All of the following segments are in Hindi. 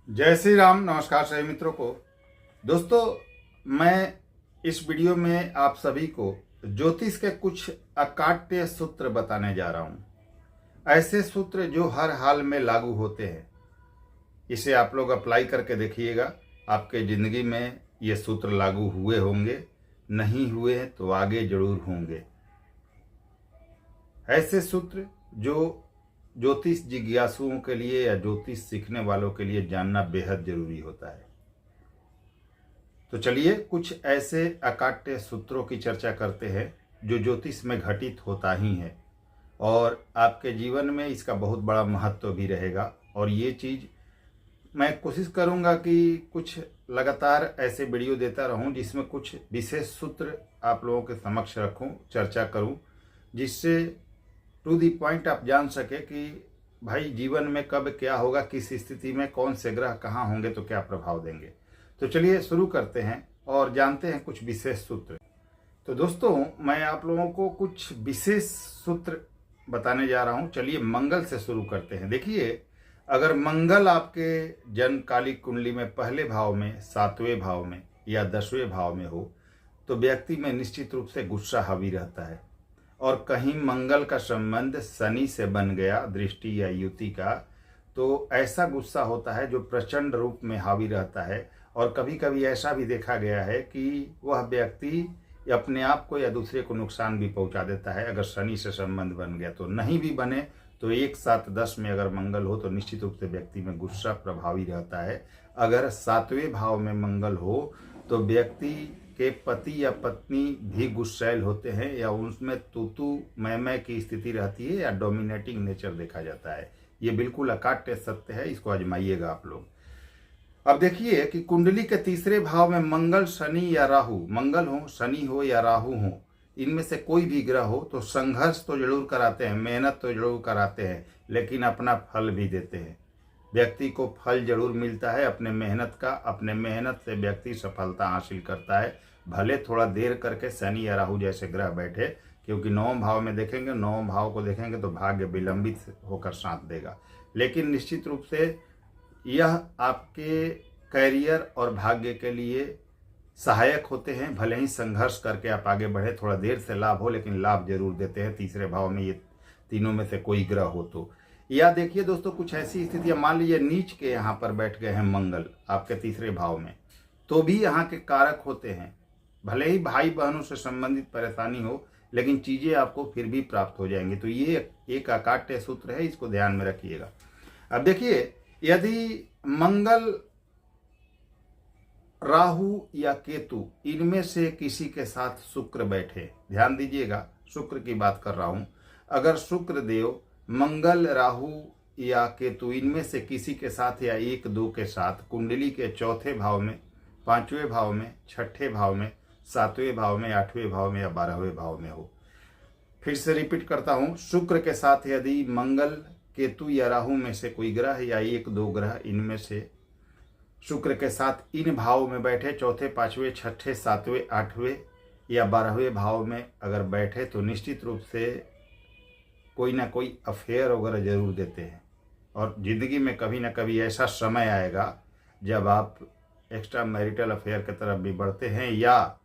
जय श्री राम। नमस्कार सभी मित्रों को। दोस्तों, मैं इस वीडियो में आप सभी को ज्योतिष के कुछ अकाट्य सूत्र बताने जा रहा हूं। ऐसे सूत्र जो हर हाल में लागू होते हैं। इसे आप लोग अप्लाई करके देखिएगा, आपके ज़िंदगी में ये सूत्र लागू हुए होंगे, नहीं हुए हैं तो आगे जरूर होंगे। ऐसे सूत्र जो ज्योतिष जिज्ञासुओं के लिए या ज्योतिष सीखने वालों के लिए जानना बेहद जरूरी होता है। तो चलिए कुछ ऐसे अकाट्य सूत्रों की चर्चा करते हैं जो ज्योतिष में घटित होता ही है और आपके जीवन में इसका बहुत बड़ा महत्व भी रहेगा। और ये चीज़ मैं कोशिश करूंगा कि कुछ लगातार ऐसे वीडियो देता रहूं जिसमें कुछ विशेष सूत्र आप लोगों के समक्ष रखूं, चर्चा करूं, जिससे टू दी पॉइंट आप जान सके कि भाई जीवन में कब क्या होगा, किस स्थिति में कौन से ग्रह कहाँ होंगे तो क्या प्रभाव देंगे। तो चलिए शुरू करते हैं और जानते हैं कुछ विशेष सूत्र। तो दोस्तों, मैं आप लोगों को कुछ विशेष सूत्र बताने जा रहा हूँ। चलिए मंगल से शुरू करते हैं। देखिए, अगर मंगल आपके जन्मकालिक कुंडली में पहले भाव में, 7वें भाव में या 10वें भाव में हो तो व्यक्ति में निश्चित रूप से गुस्सा हावी रहता है। और कहीं मंगल का संबंध शनि से बन गया, दृष्टि या युति का, तो ऐसा गुस्सा होता है जो प्रचंड रूप में हावी रहता है। और कभी कभी ऐसा भी देखा गया है कि वह व्यक्ति अपने आप को या दूसरे को नुकसान भी पहुंचा देता है अगर शनि से संबंध बन गया। तो नहीं भी बने तो 1, 7, 10 में अगर मंगल हो तो निश्चित रूप से व्यक्ति में गुस्सा प्रभावी रहता है। अगर 7वें भाव में मंगल हो तो व्यक्ति के पति या पत्नी भी गुस्सैल होते हैं या उनमें तू मैं की स्थिति रहती है या डोमिनेटिंग नेचर देखा जाता है। ये बिल्कुल अकाट्य सत्य है, इसको आजमाइएगा आप लोग। अब देखिए कि कुंडली के तीसरे भाव में मंगल, शनि या राहु, मंगल हो, शनि हो या राहु हो, इनमें से कोई भी ग्रह हो तो संघर्ष तो जरूर कराते हैं, मेहनत तो जरूर कराते हैं, लेकिन अपना फल भी देते हैं। व्यक्ति को फल जरूर मिलता है अपने मेहनत का। अपने मेहनत से व्यक्ति सफलता हासिल करता है, भले थोड़ा देर करके शनि या राहु जैसे ग्रह बैठे, क्योंकि 9वें भाव में देखेंगे, 9वें भाव को देखेंगे तो भाग्य विलंबित होकर साथ देगा। लेकिन निश्चित रूप से यह आपके कैरियर और भाग्य के लिए सहायक होते हैं। भले ही संघर्ष करके आप आगे बढ़े, थोड़ा देर से लाभ हो, लेकिन लाभ जरूर देते हैं तीसरे भाव में ये तीनों में से कोई ग्रह हो तो। या देखिए दोस्तों, कुछ ऐसी स्थितियां, मान लीजिए नीच के यहाँ पर बैठ गए हैं मंगल आपके तीसरे भाव में, तो भी यहाँ के कारक होते हैं। भले ही भाई बहनों से संबंधित परेशानी हो, लेकिन चीजें आपको फिर भी प्राप्त हो जाएंगी। तो ये एक अकाट्य सूत्र है, इसको ध्यान में रखिएगा। अब देखिए, यदि मंगल, राहु या केतु इनमें से किसी के साथ शुक्र बैठे, ध्यान दीजिएगा, शुक्र की बात कर रहा हूं। अगर शुक्र देव मंगल, राहु या केतु इनमें से किसी के साथ या 1, 2 के साथ कुंडली के चौथे भाव में, 5वें भाव में, 6ठे भाव में, 7वें भाव में, 8वें भाव में या 12वें भाव में हो। फिर से रिपीट करता हूं, शुक्र के साथ यदि मंगल, केतु या राहु में से कोई ग्रह या 1, 2 ग्रह इनमें से शुक्र के साथ इन भाव में बैठे, चौथे, 5वें, 6ठे, 7वें, 8वें या 12वें भाव में अगर बैठे तो निश्चित रूप से कोई ना कोई अफेयर वगैरह जरूर देते हैं। और ज़िंदगी में कभी ना कभी ऐसा समय आएगा जब आप एक्स्ट्रा मैरिटल अफेयर की तरफ भी बढ़ते हैं, या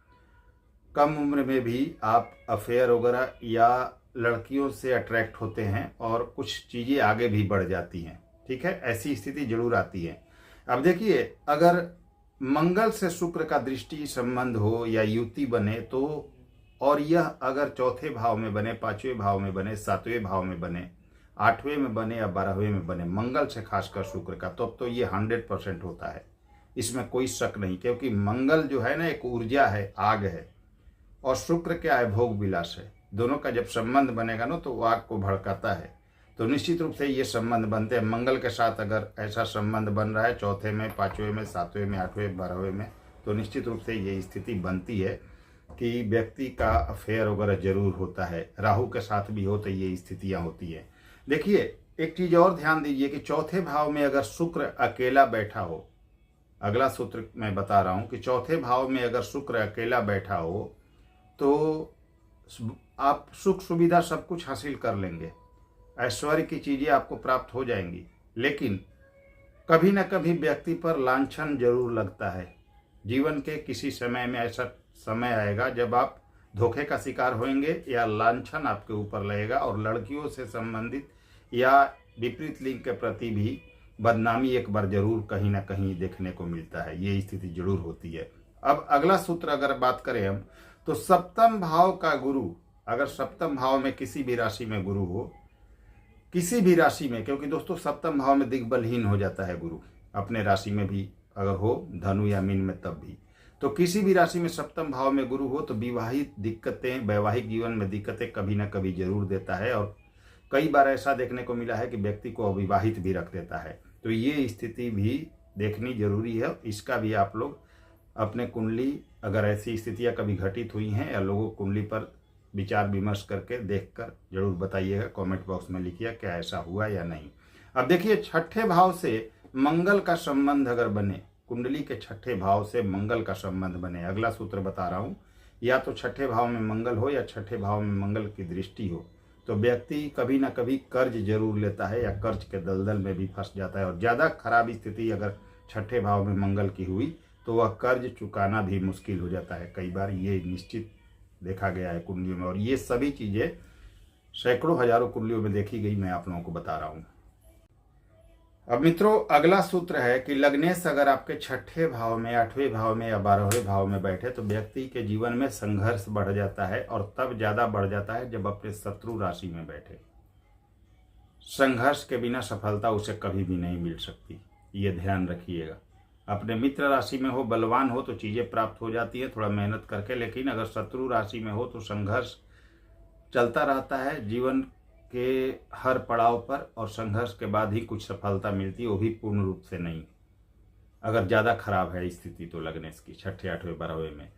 कम उम्र में भी आप अफेयर वगैरह या लड़कियों से अट्रैक्ट होते हैं और कुछ चीज़ें आगे भी बढ़ जाती हैं। ठीक है, ऐसी स्थिति जरूर आती है। अब देखिए, अगर मंगल से शुक्र का दृष्टि संबंध हो या युति बने तो, और यह अगर चौथे भाव में बने, 5वें भाव में बने, 7वें भाव में बने, 8वें में बने या 12वें में बने, मंगल से खासकर शुक्र का, तो ये 100% होता है, इसमें कोई शक नहीं। क्योंकि मंगल जो है ना, एक ऊर्जा है, आग है, और शुक्र क्या है, भोग विलास है। दोनों का जब संबंध बनेगा ना तो वो आग को भड़काता है। तो निश्चित रूप से ये संबंध बनते हैं। मंगल के साथ अगर ऐसा संबंध बन रहा है चौथे में, 5वें में, 7वें में, 8वें, 12वें में, तो निश्चित रूप से ये स्थिति बनती है कि व्यक्ति का अफेयर वगैरह जरूर होता है। राहु के साथ भी हो तो ये स्थितियां होती है। देखिए, एक चीज और ध्यान दीजिए कि चौथे भाव में अगर शुक्र अकेला बैठा हो, अगला सूत्र मैं बता रहा हूं कि चौथे भाव में अगर शुक्र अकेला बैठा हो तो आप सुख सुविधा सब कुछ हासिल कर लेंगे, ऐश्वर्य की चीजें आपको प्राप्त हो जाएंगी। लेकिन कभी न कभी व्यक्ति पर लांछन जरूर लगता है। जीवन के किसी समय में ऐसा समय आएगा जब आप धोखे का शिकार होंगे या लांछन आपके ऊपर लगेगा, और लड़कियों से संबंधित या विपरीत लिंग के प्रति भी बदनामी एक बार जरूर कहीं ना कहीं देखने को मिलता है। ये स्थिति जरूर होती है। अब अगला सूत्र अगर बात करें हम, तो सप्तम भाव का गुरु, अगर सप्तम भाव में किसी भी राशि में गुरु हो, किसी भी राशि में, क्योंकि दोस्तों सप्तम भाव में दिग्बलहीन हो जाता है गुरु, अपने राशि में भी अगर हो, धनु या मीन में तब भी, तो किसी भी राशि में सप्तम भाव में गुरु हो तो विवाहित दिक्कतें, वैवाहिक जीवन में दिक्कतें कभी ना कभी जरूर देता है, और कई बार ऐसा देखने को मिला है कि व्यक्ति को अविवाहित भी रख देता है। तो ये स्थिति भी देखनी जरूरी है। इसका भी आप लोग अपने कुंडली, अगर ऐसी स्थितियां कभी घटित हुई हैं या लोगों कुंडली पर विचार विमर्श करके देखकर जरूर बताइएगा, कमेंट बॉक्स में लिखिए क्या ऐसा हुआ या नहीं। अब देखिए, छठे भाव से मंगल का संबंध अगर बने, कुंडली के छठे भाव से मंगल का संबंध बने, अगला सूत्र बता रहा हूं, या तो छठे भाव में मंगल हो या छठे भाव में मंगल की दृष्टि हो, तो व्यक्ति कभी ना कभी कर्ज जरूर लेता है या कर्ज के दलदल में भी फंस जाता है। और ज़्यादा खराब स्थिति अगर छठे भाव में मंगल की हुई तो वह कर्ज चुकाना भी मुश्किल हो जाता है। कई बार ये निश्चित देखा गया है कुंडलियों में, और ये सभी चीज़ें सैकड़ों हजारों कुंडलियों में देखी गई, मैं आप लोगों को बता रहा हूँ। अब मित्रों, अगला सूत्र है कि लग्नेश अगर आपके छठे भाव में, आठवें भाव में या 12वें भाव में बैठे तो व्यक्ति के जीवन में संघर्ष बढ़ जाता है, और तब ज्यादा बढ़ जाता है जब अपने शत्रु राशि में बैठे। संघर्ष के बिना सफलता उसे कभी भी नहीं मिल सकती, ये ध्यान रखिएगा। अपने मित्र राशि में हो, बलवान हो तो चीजें प्राप्त हो जाती है थोड़ा मेहनत करके, लेकिन अगर शत्रु राशि में हो तो संघर्ष चलता रहता है जीवन के हर पड़ाव पर, और संघर्ष के बाद ही कुछ सफलता मिलती है, वो भी पूर्ण रूप से नहीं। अगर ज़्यादा खराब है स्थिति तो लग्नेश की छठे, आठवें, 12वें में।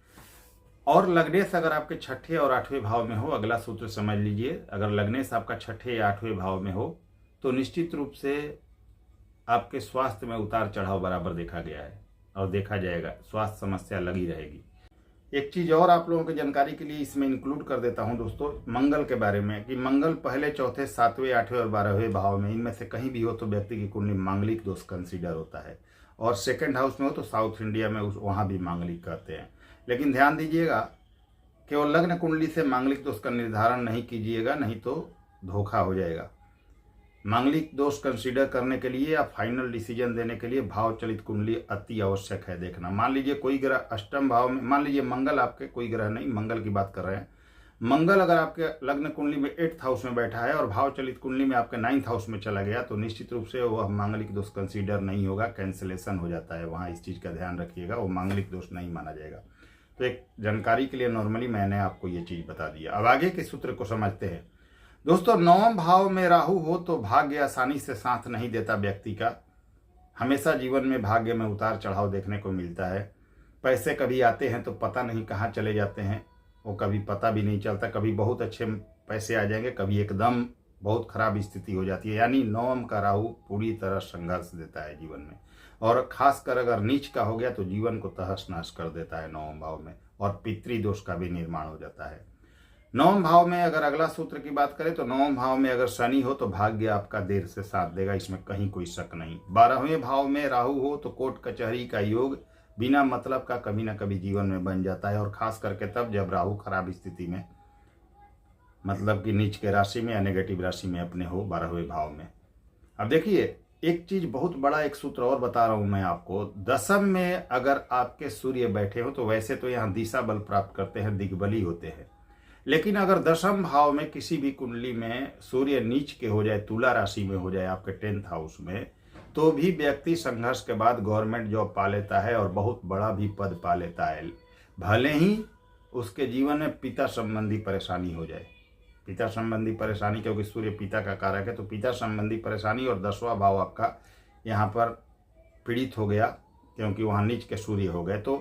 और लग्नेश अगर आपके छठे और आठवें भाव में हो, अगला सूत्र समझ लीजिए, अगर लग्नेश आपका छठे या आठवें भाव में हो तो निश्चित रूप से आपके स्वास्थ्य में उतार चढ़ाव बराबर देखा गया है और देखा जाएगा, स्वास्थ्य समस्या लगी रहेगी। एक चीज़ और आप लोगों की जानकारी के लिए इसमें इंक्लूड कर देता हूं दोस्तों, मंगल के बारे में, कि मंगल पहले, चौथे, 7वें, 8वें और 12वें भाव में, इनमें से कहीं भी हो तो व्यक्ति की कुंडली मांगलिक दोष कंसीडर होता है। और सेकंड हाउस में हो तो साउथ इंडिया में वहाँ भी मांगलिक कहते हैं। लेकिन ध्यान दीजिएगा, केवल लग्न कुंडली से मांगलिक दोष का निर्धारण नहीं कीजिएगा, नहीं तो धोखा हो जाएगा। मांगलिक दोष कंसीडर करने के लिए या फाइनल डिसीजन देने के लिए भाव चलित कुंडली अति आवश्यक है देखना। मान लीजिए कोई ग्रह अष्टम भाव में, मान लीजिए मंगल आपके, कोई ग्रह नहीं, मंगल की बात कर रहे हैं, मंगल अगर आपके लग्न कुंडली में 8th हाउस में बैठा है और भाव चलित कुंडली में आपके 9th हाउस में चला गया, तो निश्चित रूप से वह मांगलिक दोष कंसीडर नहीं होगा, कैंसिलेशन हो जाता है वहाँ। इस चीज़ का ध्यान रखिएगा, वो मांगलिक दोष नहीं माना जाएगा। तो एक जानकारी के लिए नॉर्मली मैंने आपको ये चीज़ बता दिया। अब आगे के सूत्र को समझते हैं दोस्तों। 9वें भाव में राहु हो तो भाग्य आसानी से साथ नहीं देता व्यक्ति का। हमेशा जीवन में भाग्य में उतार चढ़ाव देखने को मिलता है। पैसे कभी आते हैं तो पता नहीं कहाँ चले जाते हैं, वो कभी पता भी नहीं चलता। कभी बहुत अच्छे पैसे आ जाएंगे, कभी एकदम बहुत खराब स्थिति हो जाती है। यानी 9वें का राहु पूरी तरह संघर्ष देता है जीवन में, और खासकर अगर नीच का हो गया तो जीवन को तहस नहस कर देता है 9वें भाव में, और पितृदोष का भी निर्माण हो जाता है। 9वें भाव में अगर अगला सूत्र की बात करें तो 9वें भाव में अगर शनि हो तो भाग्य आपका देर से साथ देगा, इसमें कहीं कोई शक नहीं। 12वें भाव में राहु हो तो कोर्ट कचहरी का योग बिना मतलब का कभी ना कभी जीवन में बन जाता है, और खास करके तब जब राहु खराब स्थिति में, मतलब कि नीच के राशि में या नेगेटिव राशि में अपने हो 12वें भाव में। अब देखिए, एक चीज बहुत बड़ा, एक सूत्र और बता रहा हूं मैं आपको। 10th में अगर आपके सूर्य बैठे हो तो वैसे तो यहाँ दिशा बल प्राप्त करते हैं, दिग्बली होते हैं, लेकिन अगर 10th भाव में किसी भी कुंडली में सूर्य नीच के हो जाए, तुला राशि में हो जाए आपके 10th हाउस में, तो भी व्यक्ति संघर्ष के बाद गवर्नमेंट जॉब पा लेता है और बहुत बड़ा भी पद पा लेता है, भले ही उसके जीवन में पिता संबंधी परेशानी हो जाए। पिता संबंधी परेशानी, क्योंकि सूर्य पिता का कारक है, तो पिता संबंधी परेशानी, और 10वां भाव आपका यहाँ पर पीड़ित हो गया क्योंकि वहाँ नीच के सूर्य हो गए, तो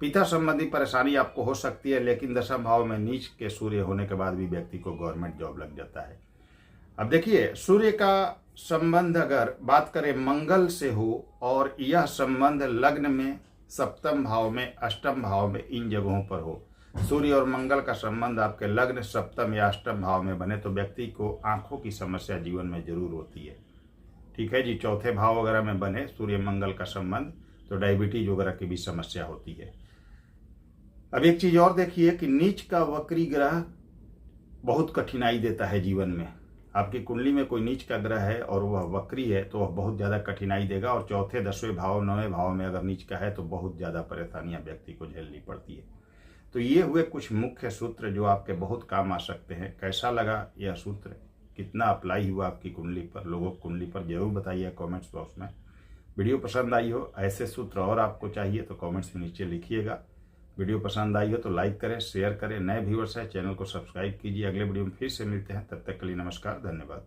पिता संबंधी परेशानी आपको हो सकती है। लेकिन 10वें भाव में नीच के सूर्य होने के बाद भी व्यक्ति को गवर्नमेंट जॉब लग जाता है। अब देखिए, सूर्य का संबंध अगर बात करें मंगल से हो, और यह संबंध लग्न में, सप्तम भाव में, अष्टम भाव में, इन जगहों पर हो, सूर्य और मंगल का संबंध आपके लग्न, सप्तम या अष्टम भाव में बने, तो व्यक्ति को आंखों की समस्या जीवन में जरूर होती है। ठीक है जी। चौथे भाव वगैरह में बने सूर्य मंगल का संबंध तो डायबिटीज वगैरह की भी समस्या होती है। अब एक चीज और देखिए कि नीच का वक्री ग्रह बहुत कठिनाई देता है जीवन में। आपकी कुंडली में कोई नीच का ग्रह है और वह वक्री है तो वह बहुत ज़्यादा कठिनाई देगा, और चौथे 10वें भाव 9वें भाव में अगर नीच का है तो बहुत ज़्यादा परेशानियां व्यक्ति को झेलनी पड़ती है। तो ये हुए कुछ मुख्य सूत्र जो आपके बहुत काम आ सकते हैं। कैसा लगा यह सूत्र, कितना अप्लाई हुआ आपकी कुंडली पर, लोगों की कुंडली पर, जरूर बताइए कमेंट्स बॉक्स में। वीडियो पसंद आई हो, ऐसे सूत्र और आपको चाहिए तो कमेंट्स में नीचे लिखिएगा। वीडियो पसंद आई हो तो लाइक करें, शेयर करें। नए व्यूअर्स हैं चैनल को सब्सक्राइब कीजिए। अगले वीडियो में फिर से मिलते हैं, तब तक के लिए नमस्कार, धन्यवाद।